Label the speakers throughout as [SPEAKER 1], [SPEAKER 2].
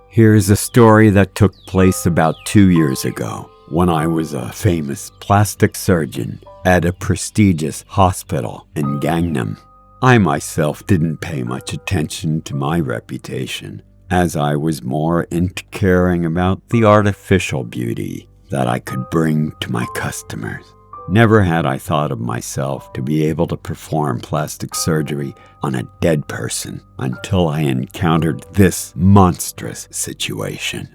[SPEAKER 1] Here's a story that took place about 2 years ago when I was a famous plastic surgeon at a prestigious hospital in Gangnam. I myself didn't pay much attention to my reputation, as I was more into caring about the artificial beauty that I could bring to my customers. Never had I thought of myself to be able to perform plastic surgery on a dead person until I encountered this monstrous situation.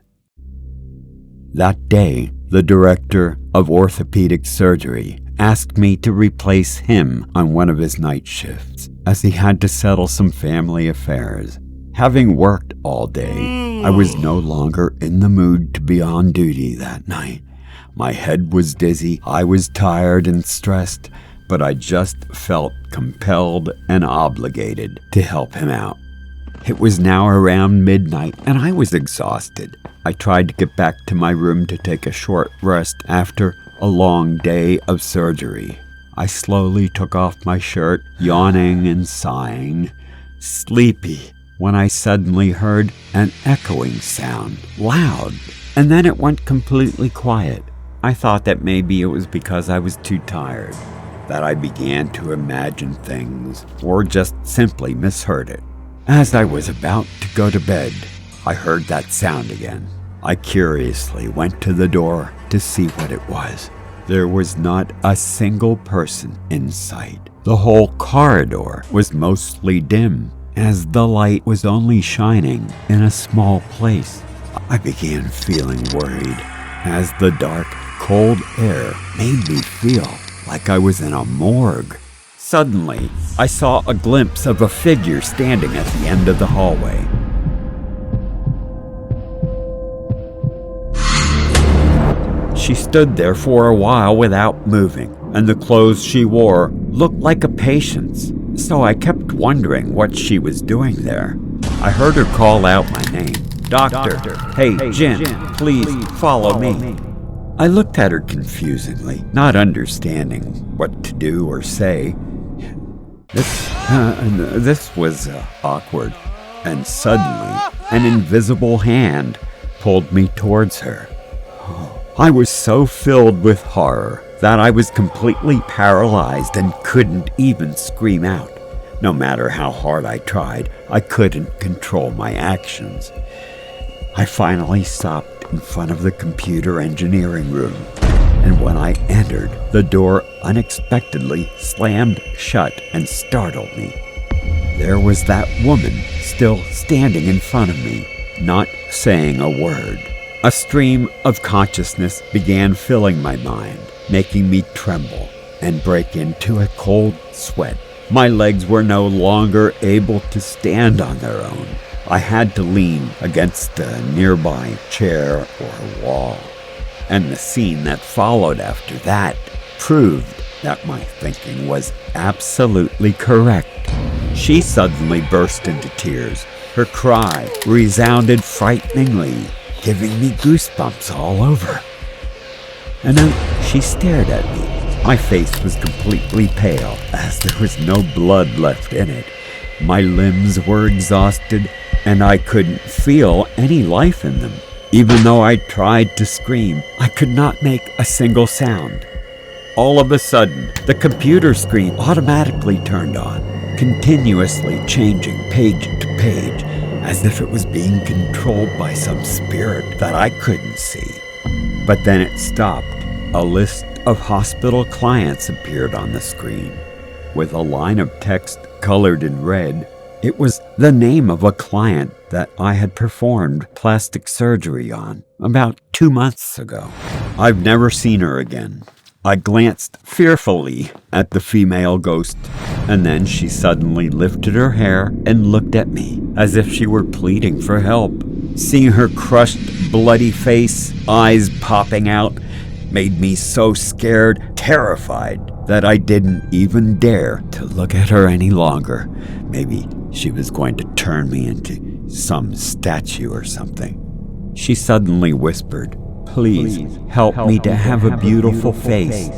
[SPEAKER 1] That day, the director of orthopedic surgery asked me to replace him on one of his night shifts, as he had to settle some family affairs. Having worked all day, I was no longer in the mood to be on duty that night. My head was dizzy, I was tired and stressed, but I just felt compelled and obligated to help him out. It was now around midnight and I was exhausted. I tried to get back to my room to take a short rest after a long day of surgery. I slowly took off my shirt, yawning and sighing, sleepy, when I suddenly heard an echoing sound, loud, and then it went completely quiet. I thought that maybe it was because I was too tired, that I began to imagine things, or just simply misheard it. As I was about to go to bed, I heard that sound again. I curiously went to the door to see what it was. There was not a single person in sight. The whole corridor was mostly dim, as the light was only shining in a small place. I began feeling worried, as the dark, cold air made me feel like I was in a morgue. Suddenly, I saw a glimpse of a figure standing at the end of the hallway. She stood there for a while without moving, and the clothes she wore looked like a patient's, so I kept wondering what she was doing there. I heard her call out my name. Doctor, hey, Jin, please follow me. I looked at her confusedly, not understanding what to do or say. This was awkward, and suddenly an invisible hand pulled me towards her. I was so filled with horror that I was completely paralyzed and couldn't even scream out. No matter how hard I tried, I couldn't control my actions. I finally stopped in front of the computer engineering room, and when I entered, the door unexpectedly slammed shut and startled me. There was that woman still standing in front of me, not saying a word. A stream of consciousness began filling my mind, making me tremble and break into a cold sweat. My legs were no longer able to stand on their own. I had to lean against a nearby chair or wall, and the scene that followed after that proved that my thinking was absolutely correct. She suddenly burst into tears. Her cry resounded frighteningly, giving me goosebumps all over. And then she stared at me. My face was completely pale, as there was no blood left in it. My limbs were exhausted, and I couldn't feel any life in them. Even though I tried to scream, I could not make a single sound. All of a sudden, the computer screen automatically turned on, continuously changing page to page, as if it was being controlled by some spirit that I couldn't see. But then it stopped. A list of hospital clients appeared on the screen, with a line of text colored in red. It was the name of a client that I had performed plastic surgery on about 2 months ago. I've never seen her again. I glanced fearfully at the female ghost, and then she suddenly lifted her hair and looked at me as if she were pleading for help. Seeing her crushed, bloody face, eyes popping out, made me so scared, terrified, that I didn't even dare to look at her any longer. Maybe she was going to turn me into some statue or something. She suddenly whispered, "Please help me to have a beautiful face."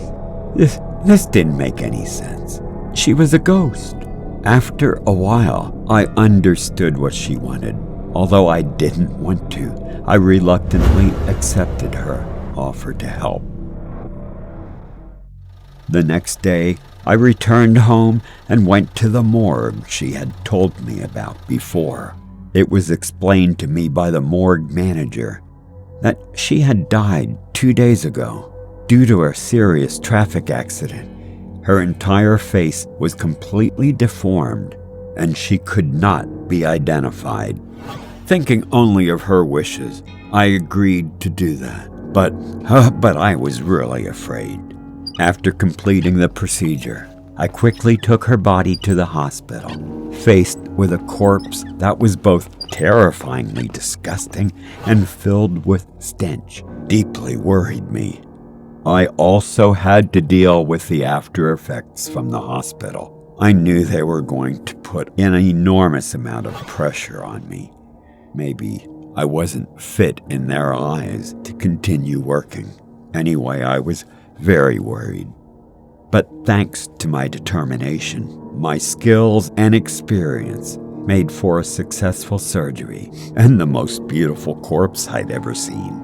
[SPEAKER 1] This didn't make any sense. She was a ghost. After a while, I understood what she wanted. Although I didn't want to, I reluctantly accepted her offer to help. The next day, I returned home and went to the morgue she had told me about before. It was explained to me by the morgue manager that she had died 2 days ago due to a serious traffic accident. Her entire face was completely deformed, and she could not be identified. Thinking only of her wishes, I agreed to do that, but I was really afraid. After completing the procedure, I quickly took her body to the hospital. Faced with a corpse that was both terrifyingly disgusting and filled with stench, deeply worried me. I also had to deal with the after effects from the hospital. I knew they were going to put an enormous amount of pressure on me. Maybe I wasn't fit in their eyes to continue working. Anyway, I was very worried. But thanks to my determination, my skills and experience made for a successful surgery and the most beautiful corpse I'd ever seen.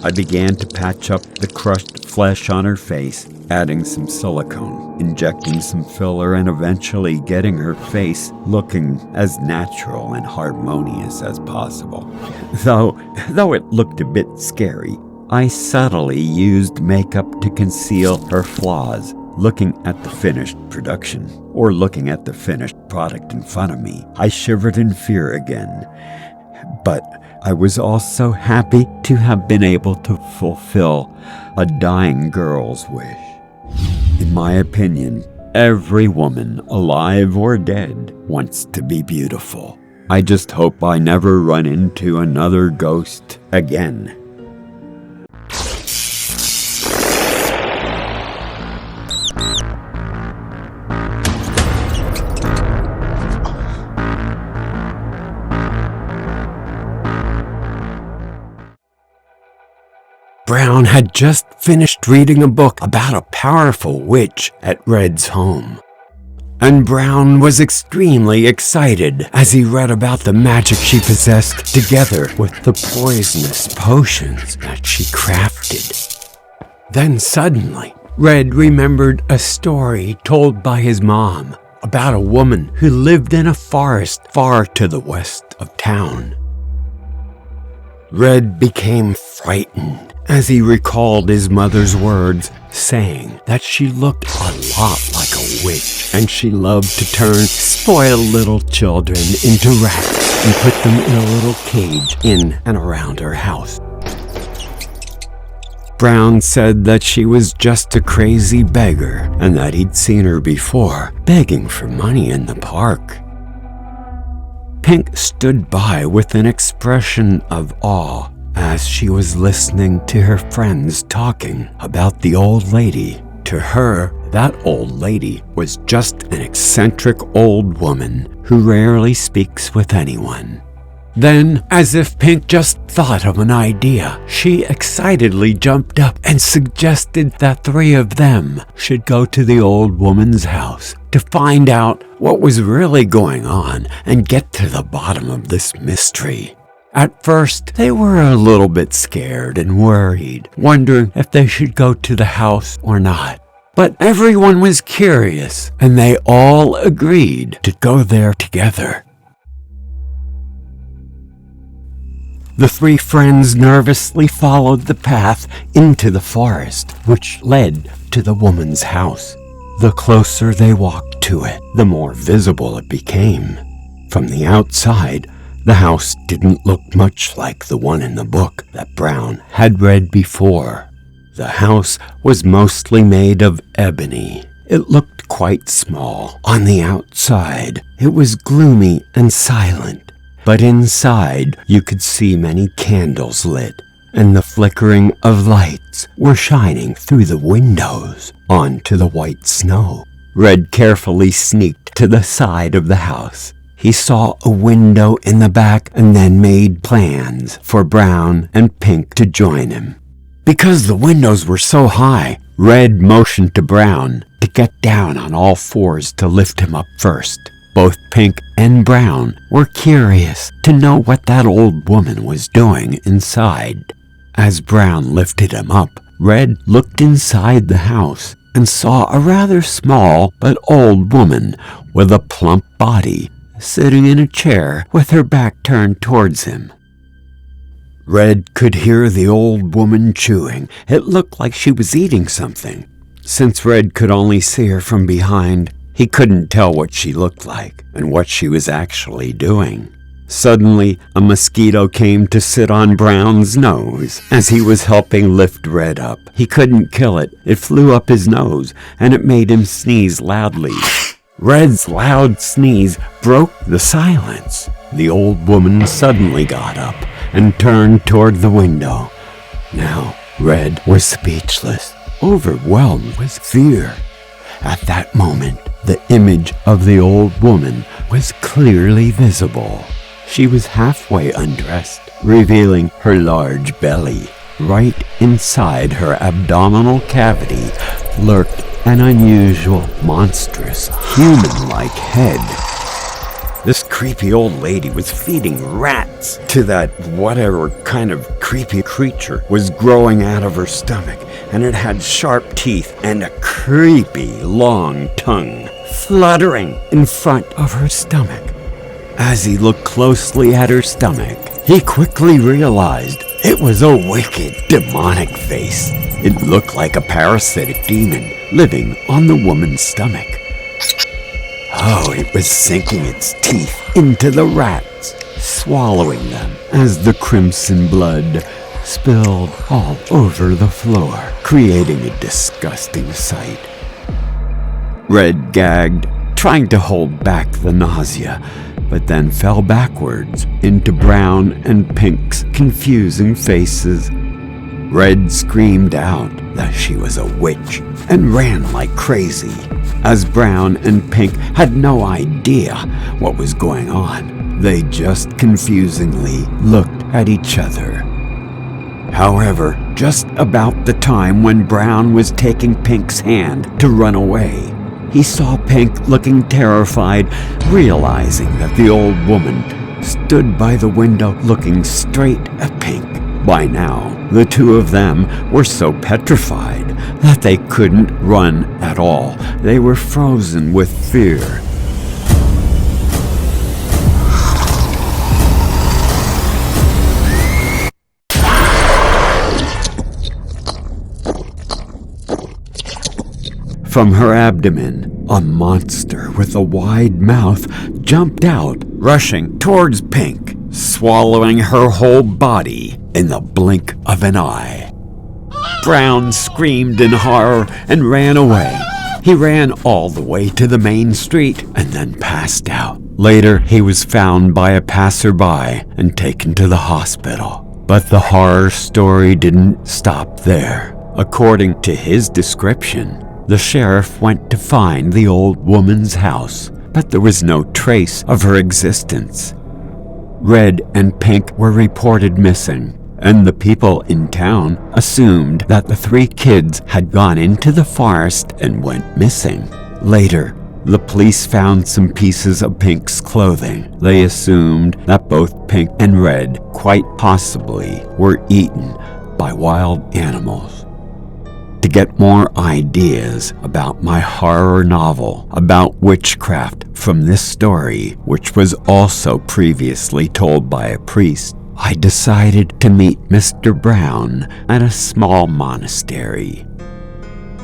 [SPEAKER 1] I began to patch up the crushed flesh on her face, adding some silicone, injecting some filler, and eventually getting her face looking as natural and harmonious as possible. Though it looked a bit scary, I subtly used makeup to conceal her flaws. Looking at the finished production, or looking at the finished product in front of me, I shivered in fear again. But I was also happy to have been able to fulfill a dying girl's wish. In my opinion, every woman, alive or dead, wants to be beautiful. I just hope I never run into another ghost again.
[SPEAKER 2] Brown had just finished reading a book about a powerful witch at Red's home. And Brown was extremely excited as he read about the magic she possessed together with the poisonous potions that she crafted. Then suddenly, Red remembered a story told by his mom about a woman who lived in a forest far to the west of town. Red became frightened as he recalled his mother's words, saying that she looked a lot like a witch, and she loved to turn spoiled little children into rats and put them in a little cage in and around her house. Brown said that she was just a crazy beggar and that he'd seen her before, begging for money in the park. Pink stood by with an expression of awe as she was listening to her friends talking about the old lady. To her, that old lady was just an eccentric old woman who rarely speaks with anyone. Then, as if Pink just thought of an idea, she excitedly jumped up and suggested that 3 of them should go to the old woman's house to find out what was really going on and get to the bottom of this mystery. At first, they were a little bit scared and worried, wondering if they should go to the house or not. But everyone was curious, and they all agreed to go there together. The 3 friends nervously followed the path into the forest, which led to the woman's house. The closer they walked to it, the more visible it became. From the outside, the house didn't look much like the one in the book that Brown had read before. The house was mostly made of ebony. It looked quite small. On the outside, it was gloomy and silent, but inside you could see many candles lit, and the flickering of lights were shining through the windows onto the white snow. Red carefully sneaked to the side of the house. He saw a window in the back and then made plans for Brown and Pink to join him. Because the windows were so high, Red motioned to Brown to get down on all 4s to lift him up first. Both Pink and Brown were curious to know what that old woman was doing inside. As Brown lifted him up, Red looked inside the house and saw a rather small but old woman with a plump body sitting in a chair with her back turned towards him. Red could hear the old woman chewing. It looked like she was eating something. Since Red could only see her from behind, he couldn't tell what she looked like and what she was actually doing. Suddenly, a mosquito came to sit on Brown's nose as he was helping lift Red up. He couldn't kill it. It flew up his nose, and it made him sneeze loudly. Red's loud sneeze broke the silence. The old woman suddenly got up and turned toward the window. Now, Red was speechless, overwhelmed with fear. At that moment, the image of the old woman was clearly visible. She was halfway undressed, revealing her large belly. Right inside her abdominal cavity lurked an unusual, monstrous, human-like head. This creepy old lady was feeding rats to that whatever kind of creepy creature was growing out of her stomach, and it had sharp teeth and a creepy long tongue fluttering in front of her stomach. As he looked closely at her stomach, he quickly realized it was a wicked, demonic face. It looked like a parasitic demon living on the woman's stomach. Oh, it was sinking its teeth into the rats, swallowing them as the crimson blood spilled all over the floor, creating a disgusting sight. Red gagged, trying to hold back the nausea, but then fell backwards into Brown and Pink's confusing faces. Red screamed out that she was a witch and ran like crazy, as Brown and Pink had no idea what was going on. They just confusingly looked at each other. However, just about the time when Brown was taking Pink's hand to run away, he saw Pink looking terrified, realizing that the old woman stood by the window looking straight at Pink. By now, the two of them were so petrified that they couldn't run at all. They were frozen with fear. From her abdomen, a monster with a wide mouth jumped out, rushing towards Pink, swallowing her whole body in the blink of an eye. Brown screamed in horror and ran away. He ran all the way to the main street and then passed out. Later, he was found by a passerby and taken to the hospital. But the horror story didn't stop there. According to his description, the sheriff went to find the old woman's house, but there was no trace of her existence. Red and Pink were reported missing, and the people in town assumed that the three kids had gone into the forest and went missing. Later, the police found some pieces of Pink's clothing. They assumed that both Pink and Red quite possibly were eaten by wild animals. To get more ideas about my horror novel about witchcraft from this story, which was also previously told by a priest, I decided to meet Mr. Brown at a small monastery.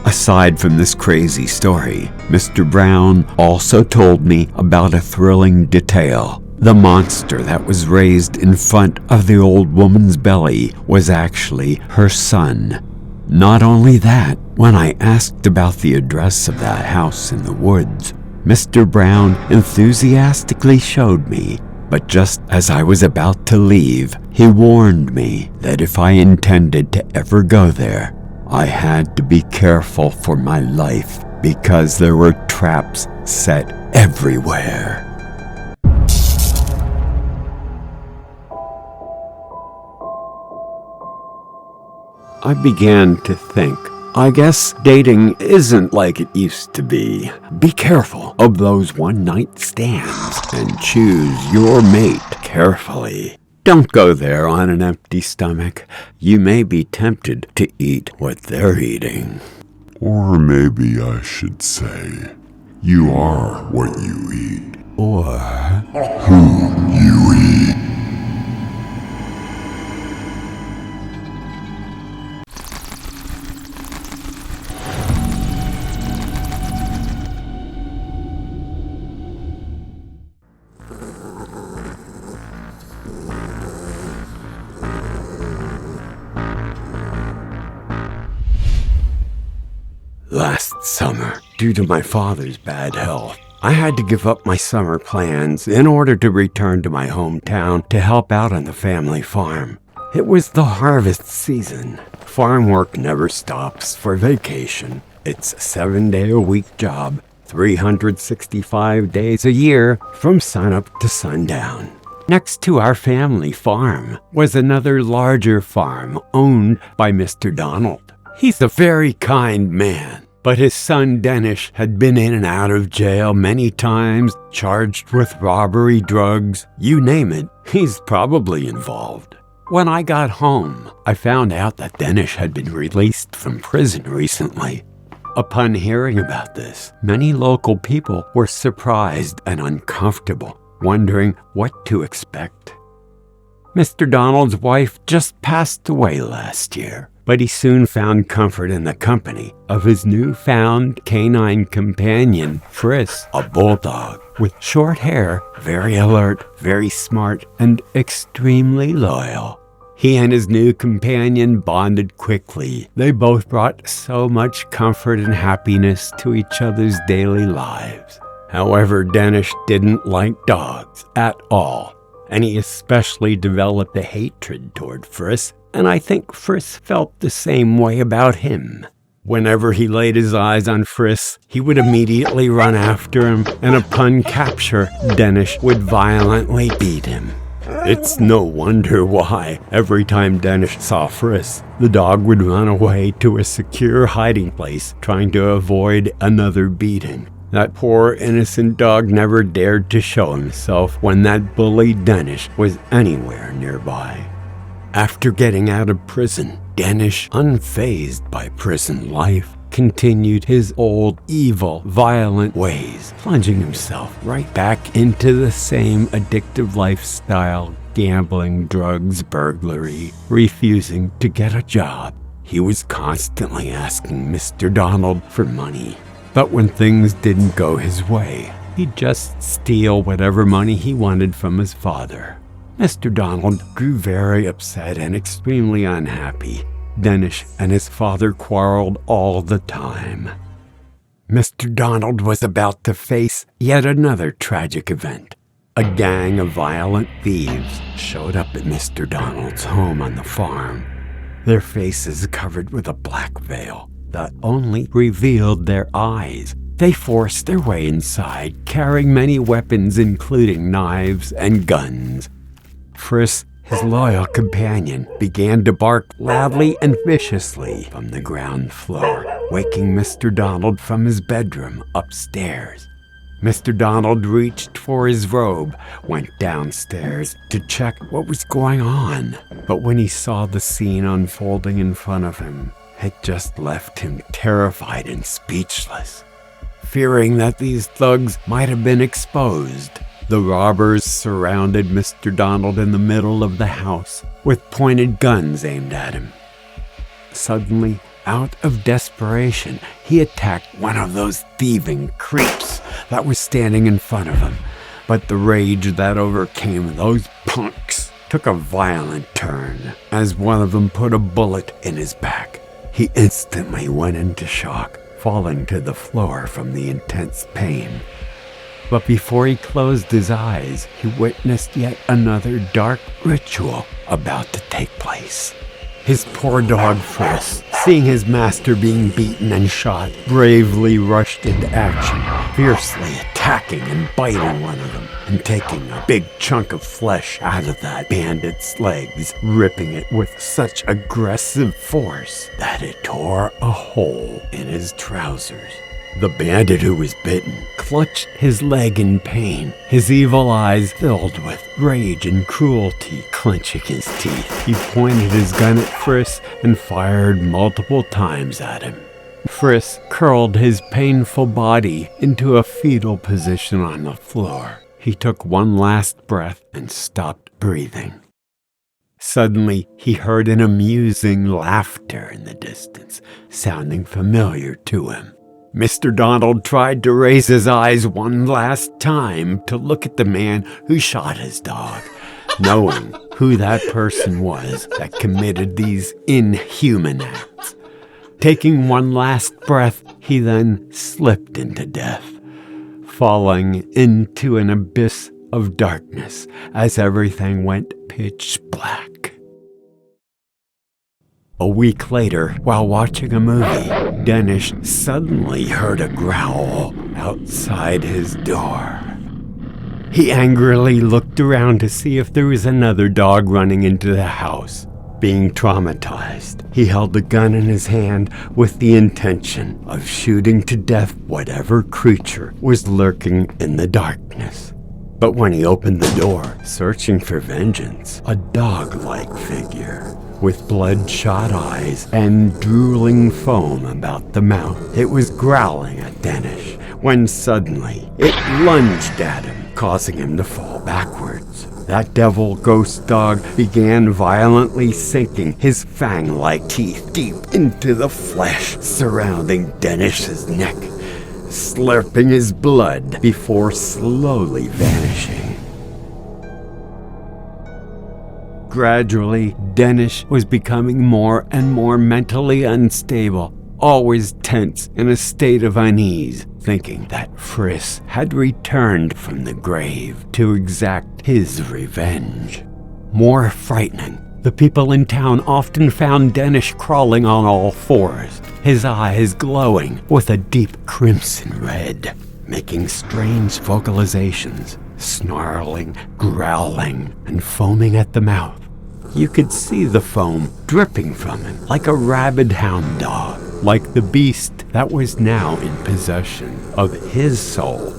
[SPEAKER 2] Aside from this crazy story, Mr. Brown also told me about a thrilling detail. The monster that was raised in front of the old woman's belly was actually her son. Not only that, when I asked about the address of that house in the woods, Mr. Brown enthusiastically showed me, but just as I was about to leave, he warned me that if I intended to ever go there, I had to be careful for my life because there were traps set everywhere. I began to think I guess dating isn't like it used to be. Be careful of those one-night stands and choose your mate carefully. Don't go there on an empty stomach. You may be tempted to eat what they're eating.
[SPEAKER 3] Or maybe I should say, you are what you eat.
[SPEAKER 2] Or
[SPEAKER 3] Who you eat.
[SPEAKER 2] last summer, due to my father's bad health, I had to give up my summer plans in order to return to my hometown to help out on the family farm. It was the harvest season. Farm work never stops for vacation. It's a 7-day-a-week job, 365 days a year from sunup to sundown. Next to our family farm was another larger farm owned by Mr. Donald. He's a very kind man, but his son Dennis had been in and out of jail many times, charged with robbery, drugs, you name it, he's probably involved. When I got home, I found out that Dennis had been released from prison recently. Upon hearing about this, many local people were surprised and uncomfortable, wondering what to expect. Mr. Donald's wife just passed away last year, but he soon found comfort in the company of his newfound canine companion, Friss, a bulldog with short hair, very alert, very smart, and extremely loyal. He and his new companion bonded quickly. They both brought so much comfort and happiness to each other's daily lives. However, Dennis didn't like dogs at all, and he especially developed a hatred toward Friss, and I think Friss felt the same way about him. Whenever he laid his eyes on Friss, he would immediately run after him, and upon capture, Dennis would violently beat him. It's no wonder why, every time Dennis saw Friss, the dog would run away to a secure hiding place, trying to avoid another beating. That poor innocent dog never dared to show himself when that bully Dennis was anywhere nearby. After getting out of prison, Dennis, unfazed by prison life, continued his old, evil, violent ways, plunging himself right back into the same addictive lifestyle, gambling, drugs, burglary, refusing to get a job. He was constantly asking Mr. Donald for money. But when things didn't go his way, he'd just steal whatever money he wanted from his father. Mr. Donald grew very upset and extremely unhappy. Dennis and his father quarreled all the time. Mr. Donald was about to face yet another tragic event. A gang of violent thieves showed up at Mr. Donald's home on the farm, their faces covered with a black veil that only revealed their eyes. They forced their way inside, carrying many weapons including knives and guns. Friss, his loyal companion, began to bark loudly and viciously from the ground floor, waking Mr. Donald from his bedroom upstairs. Mr. Donald reached for his robe, went downstairs to check what was going on. But when he saw the scene unfolding in front of him, it just left him terrified and speechless. Fearing that these thugs might have been exposed, the robbers surrounded Mr. Donald in the middle of the house with pointed guns aimed at him. Suddenly, out of desperation, he attacked one of those thieving creeps that was standing in front of him. But the rage that overcame those punks took a violent turn as one of them put a bullet in his back. He instantly went into shock, falling to the floor from the intense pain. But before he closed his eyes, he witnessed yet another dark ritual about to take place. His poor dog Friss, seeing his master being beaten and shot, bravely rushed into action, fiercely attacking and biting one of them, and taking a big chunk of flesh out of that bandit's legs, ripping it with such aggressive force that it tore a hole in his trousers. The bandit who was bitten clutched his leg in pain, his evil eyes filled with rage and cruelty, clenching his teeth. He pointed his gun at Friss and fired multiple times at him. Friss curled his painful body into a fetal position on the floor. He took one last breath and stopped breathing. Suddenly, he heard an amusing laughter in the distance, sounding familiar to him. Mr. Donald tried to raise his eyes one last time to look at the man who shot his dog, knowing who that person was that committed these inhuman acts. Taking one last breath, he then slipped into death, falling into an abyss of darkness as everything went pitch black. A week later, while watching a movie, Danish suddenly heard a growl outside his door. He angrily looked around to see if there was another dog running into the house. Being traumatized, he held the gun in his hand with the intention of shooting to death whatever creature was lurking in the darkness. But when he opened the door, searching for vengeance, a dog-like figure with bloodshot eyes and drooling foam about the mouth, it was growling at Danish when suddenly it lunged at him, causing him to fall backwards. That devil ghost dog began violently sinking his fang-like teeth deep into the flesh surrounding Danish's neck, slurping his blood before slowly vanishing. Gradually, Danish was becoming more and more mentally unstable, always tense in a state of unease, thinking that Friss had returned from the grave to exact his revenge. More frightening, the people in town often found Danish crawling on all fours, his eyes glowing with a deep crimson red, making strange vocalizations, snarling, growling, and foaming at the mouth. You could see the foam dripping from him like a rabid hound dog, like the beast that was now in possession of his soul.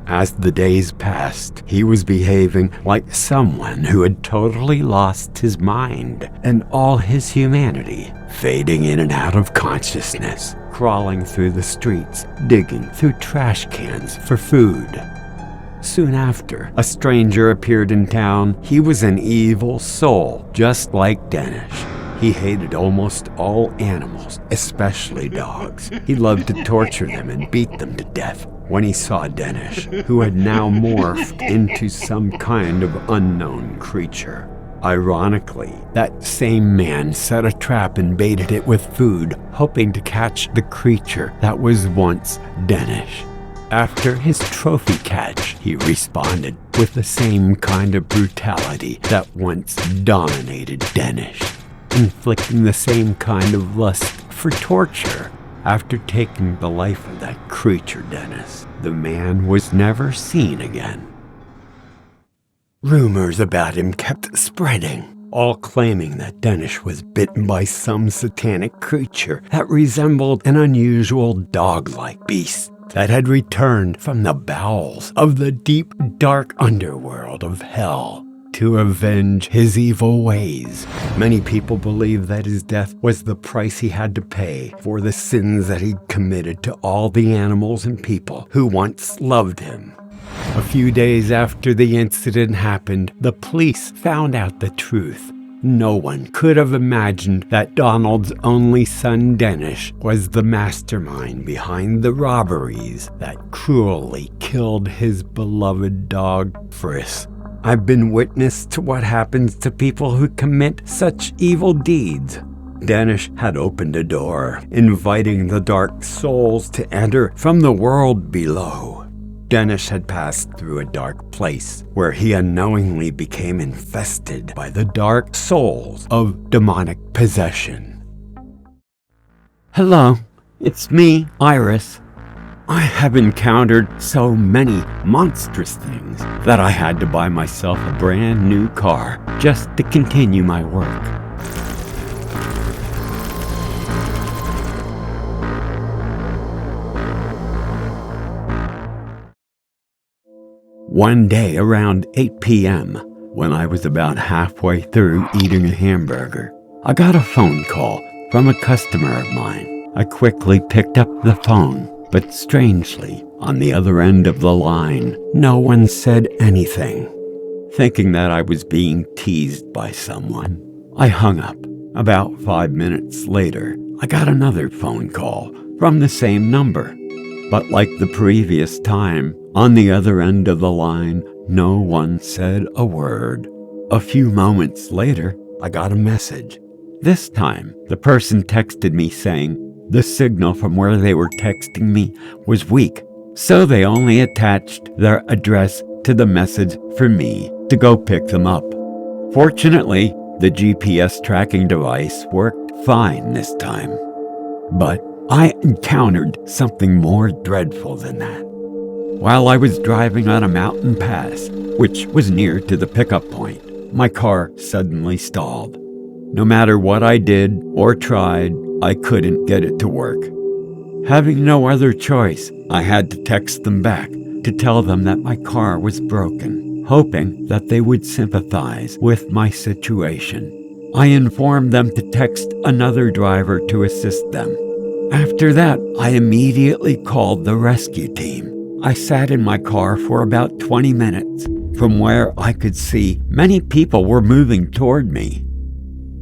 [SPEAKER 2] As the days passed, he was behaving like someone who had totally lost his mind and all his humanity, fading in and out of consciousness, crawling through the streets, digging through trash cans for food. Soon after, a stranger appeared in town. He was an evil soul, just like Danish. He hated almost all animals, especially dogs. He loved to torture them and beat them to death. When he saw Danish, who had now morphed into some kind of unknown creature. Ironically, that same man set a trap and baited it with food, hoping to catch the creature that was once Danish. After his trophy catch, he responded with the same kind of brutality that once dominated Danish, inflicting the same kind of lust for torture. After taking the life of that creature, Dennis, the man was never seen again. Rumors about him kept spreading, all claiming that Danish was bitten by some satanic creature that resembled an unusual dog-like beast that had returned from the bowels of the deep, dark underworld of hell to avenge his evil ways. Many people believe that his death was the price he had to pay for the sins that he'd committed to all the animals and people who once loved him. A few days after the incident happened, the police found out the truth. No one could have imagined that Donald's only son, Danish, was the mastermind behind the robberies that cruelly killed his beloved dog, Friss. I've been witness to what happens to people who commit such evil deeds. Danish had opened a door, inviting the dark souls to enter from the world below. Dennis had passed through a dark place where he unknowingly became infested by the dark souls of demonic possession. Hello, it's me, Iris. I have encountered so many monstrous things that I had to buy myself a brand new car just to continue my work. One day around 8 p.m., when I was about halfway through eating a hamburger, I got a phone call from a customer of mine. I quickly picked up the phone. But strangely, on the other end of the line, no one said anything. Thinking that I was being teased by someone, I hung up. About 5 minutes later, I got another phone call from the same number. But like the previous time, on the other end of the line, no one said a word. A few moments later, I got a message. This time, the person texted me saying, the signal from where they were texting me was weak, so they only attached their address to the message for me to go pick them up. Fortunately, the GPS tracking device worked fine this time. But I encountered something more dreadful than that. While I was driving on a mountain pass, which was near to the pickup point, my car suddenly stalled. No matter what I did or tried, I couldn't get it to work. Having no other choice, I had to text them back to tell them that my car was broken, hoping that they would sympathize with my situation. I informed them to text another driver to assist them. After that, I immediately called the rescue team. I sat in my car for about 20 minutes. From where I could see, many people were moving toward me.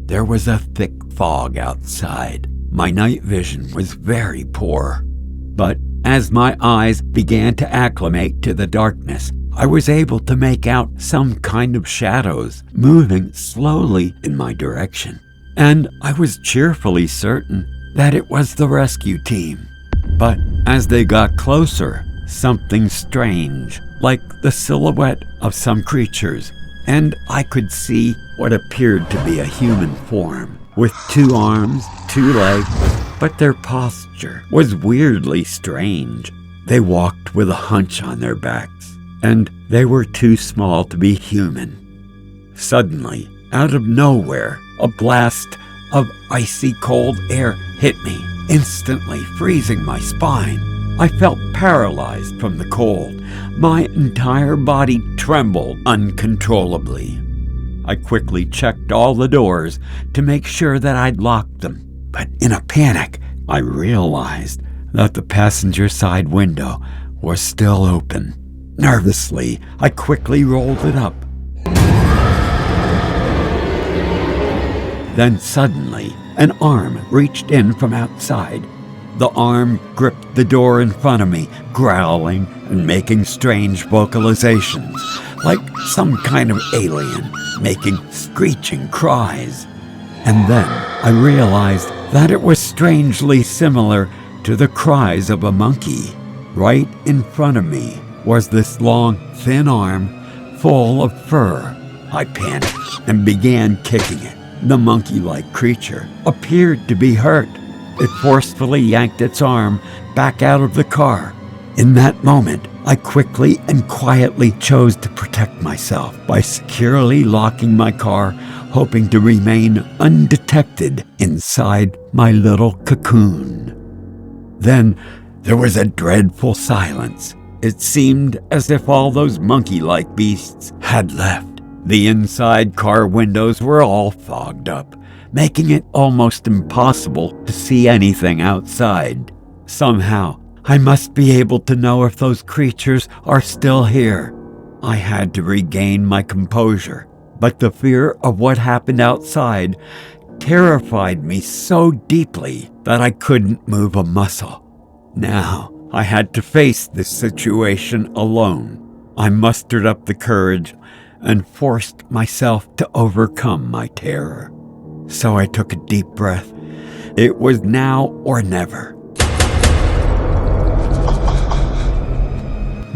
[SPEAKER 2] There was a thick fog outside. My night vision was very poor. But as my eyes began to acclimate to the darkness, I was able to make out some kind of shadows moving slowly in my direction. And I was cheerfully certain that it was the rescue team. But as they got closer, something strange, like the silhouette of some creatures, and I could see what appeared to be a human form, with 2 arms, 2 legs, but their posture was weirdly strange. They walked with a hunch on their backs, and they were too small to be human. Suddenly, out of nowhere, a blast of icy cold air hit me, instantly freezing my spine. I felt paralyzed from the cold. My entire body trembled uncontrollably. I quickly checked all the doors to make sure that I'd locked them. But in a panic, I realized that the passenger side window was still open. Nervously, I quickly rolled it up. Then suddenly, an arm reached in from outside. The arm gripped the door in front of me, growling and making strange vocalizations, like some kind of alien, making screeching cries. And then I realized that it was strangely similar to the cries of a monkey. Right in front of me was this long, thin arm full of fur. I panicked and began kicking it. The monkey-like creature appeared to be hurt. It forcefully yanked its arm back out of the car. In that moment, I quickly and quietly chose to protect myself by securely locking my car, hoping to remain undetected inside my little cocoon. Then there was a dreadful silence. It seemed as if all those monkey-like beasts had left. The inside car windows were all fogged up, making it almost impossible to see anything outside. Somehow, I must be able to know if those creatures are still here. I had to regain my composure, but the fear of what happened outside terrified me so deeply that I couldn't move a muscle. Now, I had to face this situation alone. I mustered up the courage and forced myself to overcome my terror. So I took a deep breath. It was now or never.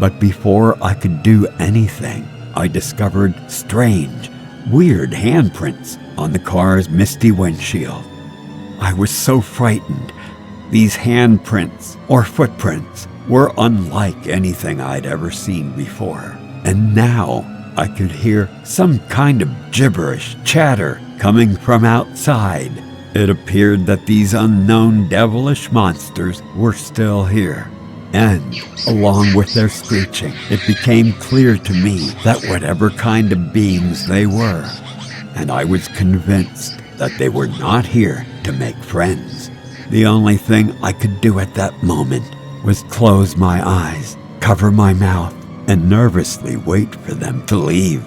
[SPEAKER 1] But before I could do anything, I discovered strange, weird handprints on the car's misty windshield. I was so frightened. These handprints, or footprints, were unlike anything I'd ever seen before. And now I could hear some kind of gibberish chatter coming from outside. It appeared that these unknown devilish monsters were still here. And, along with their screeching, it became clear to me that whatever kind of beings they were, and I was convinced that they were not here to make friends. The only thing I could do at that moment was close my eyes, cover my mouth, and nervously wait for them to leave.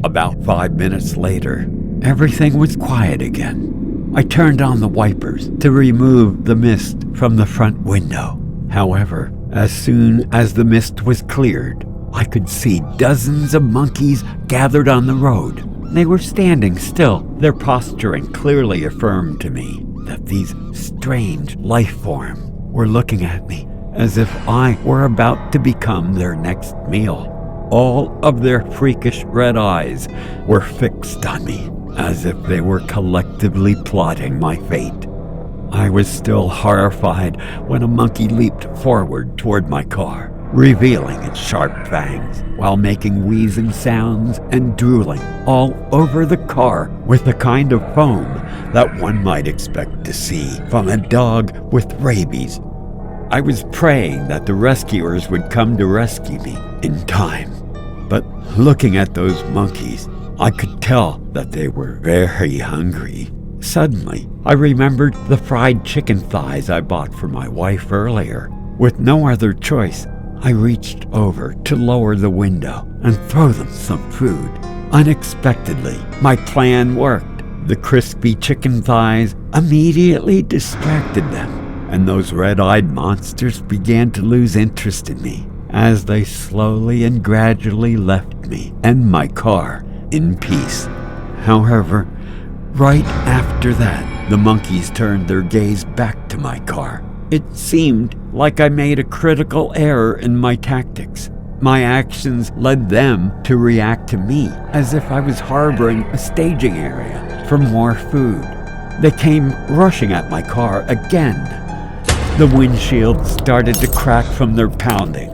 [SPEAKER 1] About 5 minutes later, everything was quiet again. I turned on the wipers to remove the mist from the front window. However, as soon as the mist was cleared, I could see dozens of monkeys gathered on the road. They were standing still. Their posturing clearly affirmed to me that these strange life forms were looking at me as if I were about to become their next meal. All of their freakish red eyes were fixed on me, as if they were collectively plotting my fate. I was still horrified when a monkey leaped forward toward my car, revealing its sharp fangs, while making wheezing sounds and drooling all over the car with the kind of foam that one might expect to see from a dog with rabies. I was praying that the rescuers would come to rescue me in time. But looking at those monkeys, I could tell that they were very hungry. Suddenly, I remembered the fried chicken thighs I bought for my wife earlier. With no other choice, I reached over to lower the window and throw them some food. Unexpectedly, my plan worked. The crispy chicken thighs immediately distracted them, and those red-eyed monsters began to lose interest in me as they slowly and gradually left me and my car in peace. However, right after that, the monkeys turned their gaze back to my car. It seemed like I made a critical error in my tactics. My actions led them to react to me as if I was harboring a staging area for more food. They came rushing at my car again. The windshield started to crack from their pounding.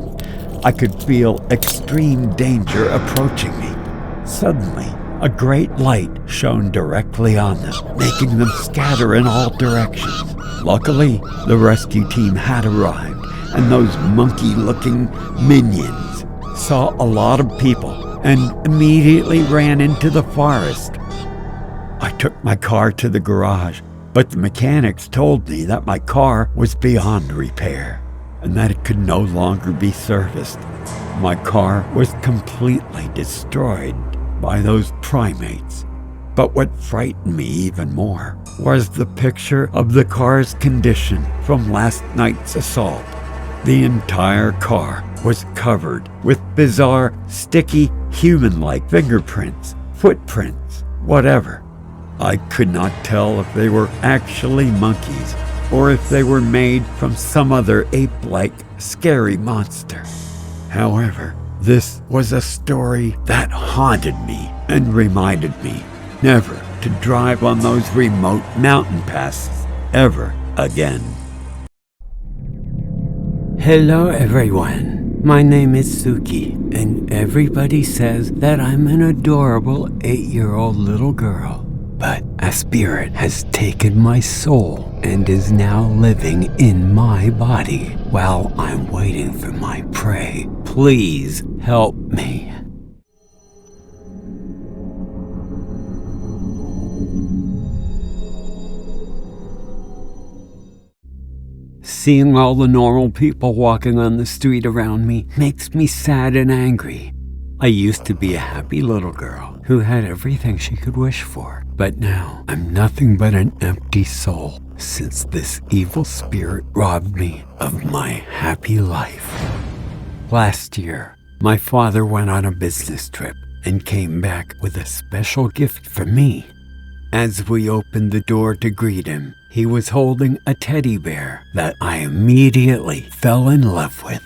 [SPEAKER 1] I could feel extreme danger approaching me. Suddenly, a great light shone directly on them, making them scatter in all directions. Luckily, the rescue team had arrived, and those monkey-looking minions saw a lot of people and immediately ran into the forest. I took my car to the garage, but the mechanics told me that my car was beyond repair and that it could no longer be serviced. My car was completely destroyed by those primates. But what frightened me even more was the picture of the car's condition from last night's assault. The entire car was covered with bizarre, sticky, human-like fingerprints, footprints, whatever. I could not tell if they were actually monkeys or if they were made from some other ape-like, scary monster. However, this was a story that haunted me and reminded me never to drive on those remote mountain passes ever again.
[SPEAKER 2] Hello everyone, my name is Suki, and everybody says that I'm an adorable 8-year-old little girl. But a spirit has taken my soul and is now living in my body while I'm waiting for my prey. Please help me. Seeing all the normal people walking on the street around me makes me sad and angry. I used to be a happy little girl who had everything she could wish for, but now I'm nothing but an empty soul since this evil spirit robbed me of my happy life. Last year, my father went on a business trip and came back with a special gift for me. As we opened the door to greet him, he was holding a teddy bear that I immediately fell in love with.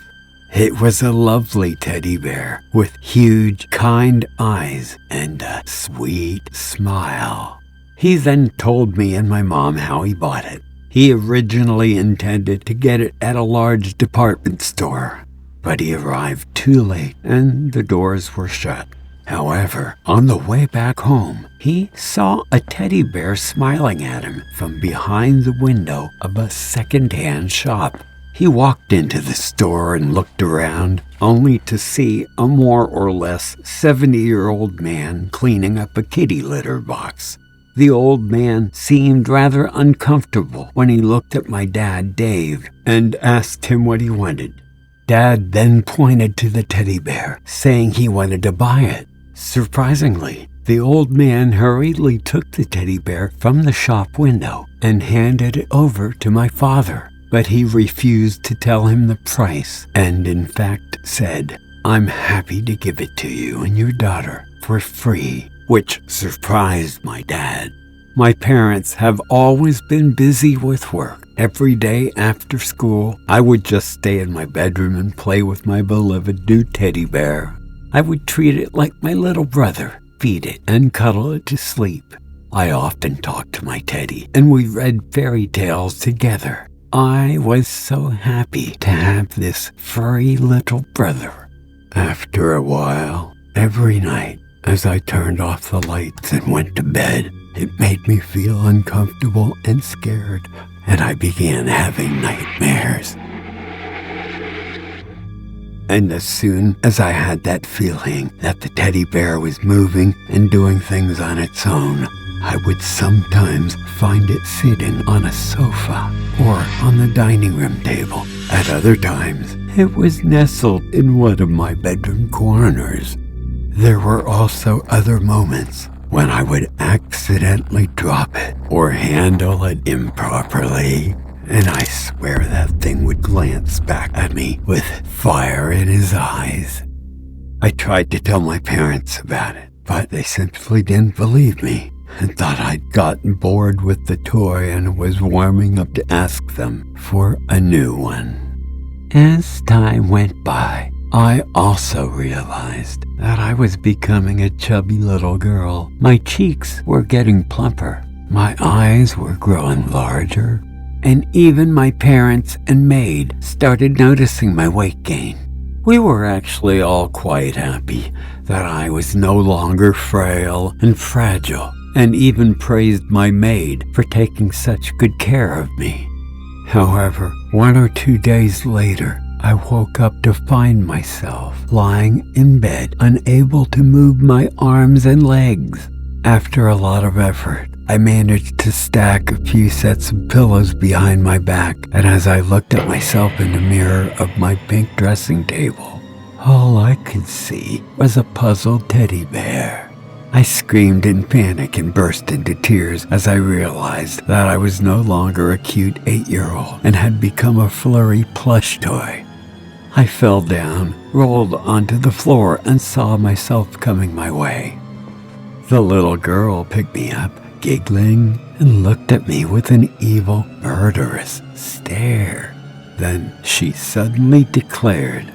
[SPEAKER 2] It was a lovely teddy bear with huge, kind eyes and a sweet smile. He then told me and my mom how he bought it. He originally intended to get it at a large department store, but he arrived too late and the doors were shut. However, on the way back home, he saw a teddy bear smiling at him from behind the window of a second-hand shop. He walked into the store and looked around, only to see a more or less 70-year-old man cleaning up a kitty litter box. The old man seemed rather uncomfortable when he looked at my dad, Dave, and asked him what he wanted. Dad then pointed to the teddy bear, saying he wanted to buy it. Surprisingly, the old man hurriedly took the teddy bear from the shop window and handed it over to my father, but he refused to tell him the price and in fact said, "I'm happy to give it to you and your daughter for free," which surprised my dad. My parents have always been busy with work. Every day after school, I would just stay in my bedroom and play with my beloved new teddy bear. I would treat it like my little brother, feed it and cuddle it to sleep. I often talked to my teddy and we read fairy tales together. I was so happy to have this furry little brother. After a while, every night, as I turned off the lights and went to bed, it made me feel uncomfortable and scared, and I began having nightmares. And as soon as I had that feeling that the teddy bear was moving and doing things on its own, I would sometimes find it sitting on a sofa or on the dining room table. At other times, it was nestled in one of my bedroom corners. There were also other moments when I would accidentally drop it or handle it improperly, and I swear that thing would glance back at me with fire in his eyes. I tried to tell my parents about it, but they simply didn't believe me and thought I'd gotten bored with the toy and was warming up to ask them for a new one. As time went by, I also realized that I was becoming a chubby little girl. My cheeks were getting plumper, my eyes were growing larger, and even my parents and maid started noticing my weight gain. We were actually all quite happy that I was no longer frail and fragile, and even praised my maid for taking such good care of me. However, 1 or 2 days later, I woke up to find myself lying in bed, unable to move my arms and legs. After a lot of effort, I managed to stack a few sets of pillows behind my back, and as I looked at myself in the mirror of my pink dressing table, all I could see was a puzzled teddy bear. I screamed in panic and burst into tears as I realized that I was no longer a cute 8-year-old and had become a flurry plush toy. I fell down, rolled onto the floor, and saw myself coming my way. The little girl picked me up, giggling, and looked at me with an evil, murderous stare. Then she suddenly declared,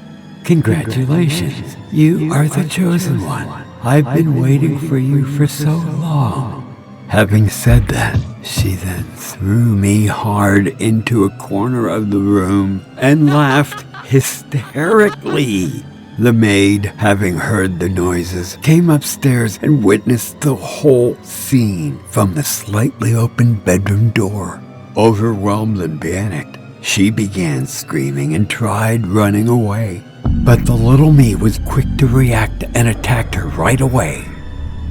[SPEAKER 2] "Congratulations, you are the chosen one. I've been waiting for you for so long." Having said that, she then threw me hard into a corner of the room and laughed hysterically. The maid, having heard the noises, came upstairs and witnessed the whole scene from the slightly open bedroom door. Overwhelmed and panicked, she began screaming and tried running away. But the little me was quick to react and attacked her right away.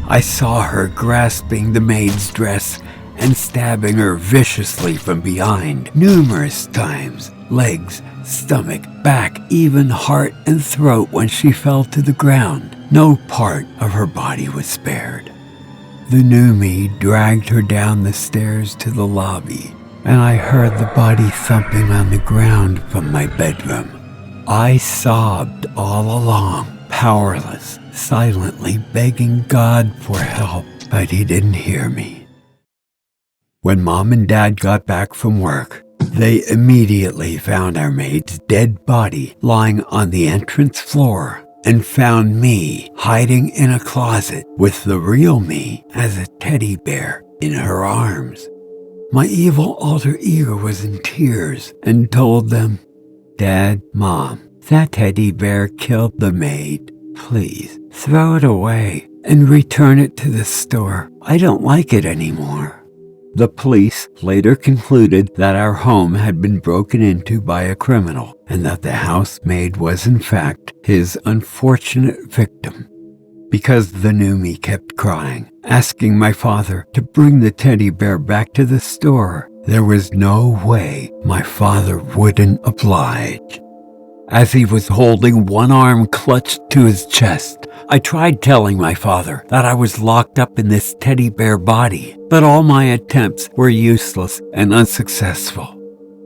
[SPEAKER 2] I saw her grasping the maid's dress and stabbing her viciously from behind numerous times, legs, stomach, back, even heart and throat when she fell to the ground. No part of her body was spared. The new me dragged her down the stairs to the lobby, and I heard the body thumping on the ground from my bedroom. I sobbed all along, powerless, silently begging God for help, but he didn't hear me. When Mom and Dad got back from work, they immediately found our maid's dead body lying on the entrance floor and found me hiding in a closet with the real me as a teddy bear in her arms. My evil alter ego was in tears and told them, "Dad, Mom, that teddy bear killed the maid. Please throw it away and return it to the store. I don't like it anymore." The police later concluded that our home had been broken into by a criminal and that the housemaid was in fact his unfortunate victim. Because the new me kept crying, asking my father to bring the teddy bear back to the store, there was no way my father wouldn't oblige. As he was holding one arm clutched to his chest, I tried telling my father that I was locked up in this teddy bear body, but all my attempts were useless and unsuccessful.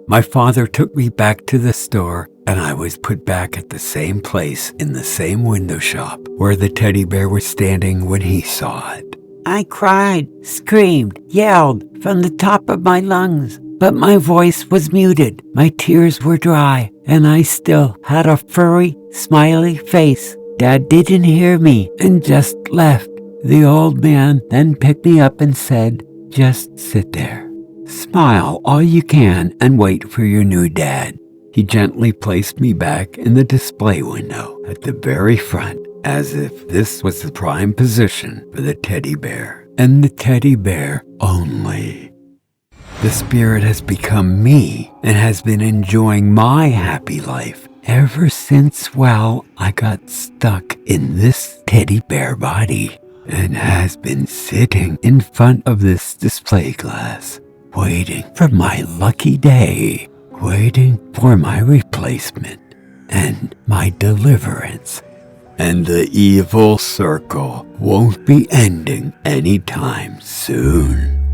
[SPEAKER 2] My father took me back to the store, and I was put back at the same place in the same window shop where the teddy bear was standing when he saw it. I cried, screamed, yelled from the top of my lungs, but my voice was muted, my tears were dry, and I still had a furry, smiley face. Dad didn't hear me and just left. The old man then picked me up and said, "Just sit there. Smile all you can and wait for your new dad." He gently placed me back in the display window at the very front, as if this was the prime position for the teddy bear, and the teddy bear only. The spirit has become me and has been enjoying my happy life ever since, well, I got stuck in this teddy bear body and has been sitting in front of this display glass, waiting for my lucky day, waiting for my replacement and my deliverance. And the evil circle won't be ending anytime soon.